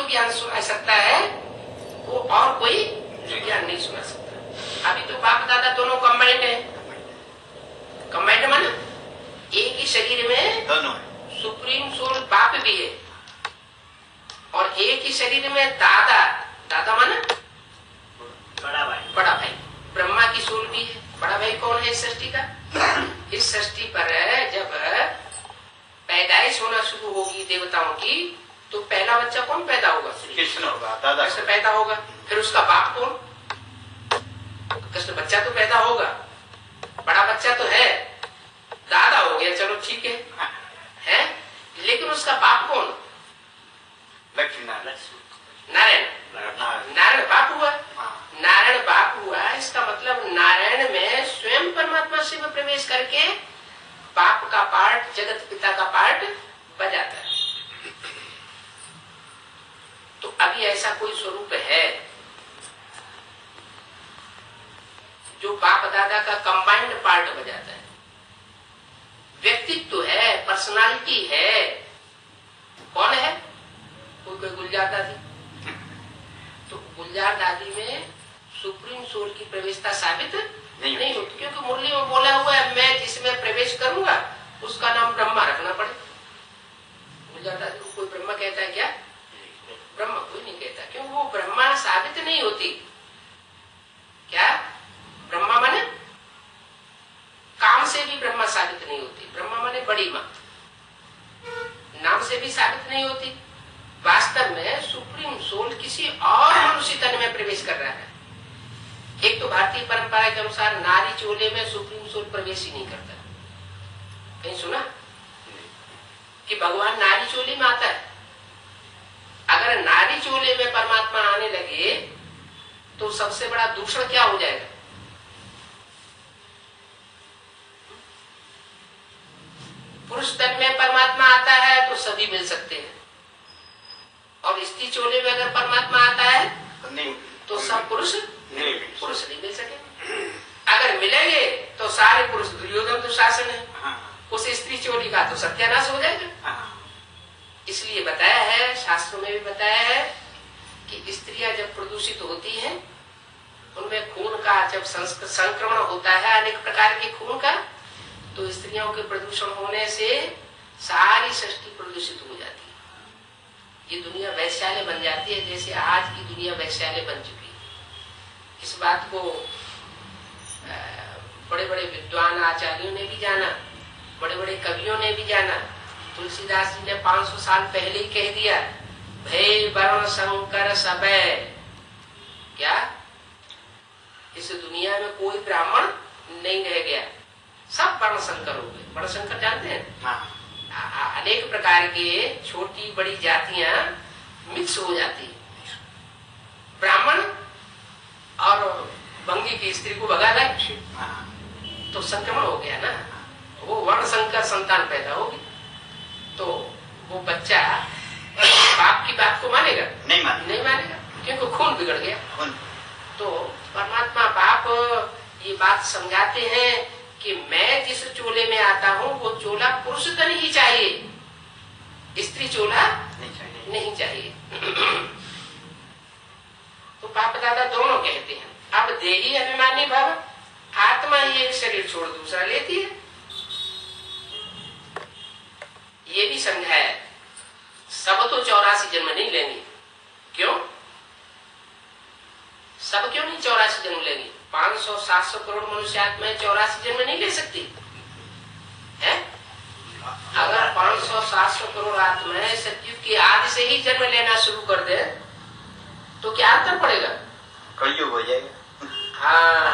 ज्ञान सुना सकता है वो और कोई ज्ञान नहीं सुना सकता। अभी तो बाप दादा दोनों कंबाइंड है। कंबाइंड माना एक ही शरीर में दोनों सुप्रीम सोल बाप भी है और एक ही शरीर में दादा, दादा माना बड़ा भाई ब्रह्मा की सोल भी है। बड़ा भाई कौन है इस सृष्टि का? इस सृष्टि पर जब पैदाइश होना शुरू होगी देवताओं की तो पहला बच्चा कौन पैदा होगा? कृष्ण होगा, दादा कृष्ण पैदा होगा। फिर उसका बाप कौन? कृष्ण बच्चा तो पैदा होगा, बड़ा बच्चा तो है, दादा हो गया, चलो ठीक है? लेकिन उसका बाप कौन? लक्ष्मी नारायण। नारायण बाप हुआ। नारायण बाप हुआ इसका मतलब नारायण में स्वयं परमात्मा शिव प्रवेश करके बाप का पार्ट, जगत पिता का पार्ट बजाता है। तो अभी ऐसा कोई स्वरूप है जो बाप दादा का कंबाइंड पार्ट बजाता है? व्यक्तित्व है, पर्सनालिटी है। कौन है? कोई गुलजार दादी। तो गुलजार दादी में सुप्रीम सोल की प्रवेशता साबित नहीं होती, क्योंकि मुरली में बोला हुआ है मैं जिसमें प्रवेश करूंगा उसका नाम ब्रह्मा रखना पड़े। गुलजार दादी को कोई ब्रह्मा कहता है क्या? ब्रह्मा कोई नहीं कहता, क्योंकि वो ब्रह्मा साबित नहीं होती। क्या ब्रह्मा माने? काम से भी ब्रह्मा साबित नहीं होती। ब्रह्मा माने बड़ी मां, नाम से भी साबित नहीं होती। वास्तव में सुप्रीम सोल किसी और मनुष्य तन में प्रवेश कर रहा है। एक तो भारतीय परंपरा के अनुसार नारी चोले में सुप्रीम सोल प्रवेश ही नहीं करता। कहीं सुना कि भगवान नारी चोले में आता है? अगर नारी चोले में परमात्मा आने लगे तो सबसे बड़ा दूषण क्या हो जाएगा? पुरुष तन में परमात्मा आता है तो सभी मिल सकते हैं, और स्त्री चोले में अगर परमात्मा आता है तो सब पुरुष नहीं मिल सके। अगर मिलेंगे तो सारे पुरुष दुर्योधन दुशासन है, उस स्त्री चोली का तो सत्यानाश हो जाएगा। इसलिए बताया है, शास्त्रों में भी बताया है कि स्त्रियां जब प्रदूषित होती हैं उनमें खून का जब संक्रमण होता है अनेक प्रकार के खून का, तो स्त्रियों के प्रदूषण होने से सारी सृष्टि प्रदूषित हो जाती है। ये दुनिया वैश्यालय बन जाती है, जैसे आज की दुनिया वैश्यालय बन चुकी है। इस बात को बड़े बड़े विद्वान आचार्यों ने भी जाना, बड़े बड़े कवियों ने भी जाना। तुलसीदास जी ने 500 साल पहले ही कह दिया, भय वर्ण शंकर सबे। क्या इस दुनिया में कोई ब्राह्मण नहीं रह गया, सब वर्ण शंकर हो गए। वर्ण शंकर जानते हैं? अनेक प्रकार के छोटी बड़ी जातियां मिक्स हो जाती है। ब्राह्मण और भंगी की स्त्री को भगा लाए तो संक्रमण हो गया ना, वो वर्ण संकर संतान पैदा होगी। तो वो बच्चा बाप की बात को मानेगा? नहीं मानेगा, क्योंकि खून बिगड़ गया। तो परमात्मा बाप ये बात समझाते हैं कि मैं जिस चोले में आता हूँ वो चोला पुरुष तन ही चाहिए, स्त्री चोला नहीं चाहिए। तो बाप दादा दोनों कहते हैं अब देही अभिमानी भव, आत्मा ही एक शरीर छोड़ दूसरा लेती है। ये भी समझाया सब तो 84 जन्म नहीं लेंगे। क्यों? सब क्यों नहीं 84 जन्म लेंगे? 500-700 करोड़ मनुष्य आत्माएं 84 जन्म नहीं ले सकती है? अगर 500-700 करोड़ आत्माएं सतयुग की आदि से ही जन्म लेना शुरू कर दे तो क्या अंतर पड़ेगा? कलयुग हो जाएगा। हाँ,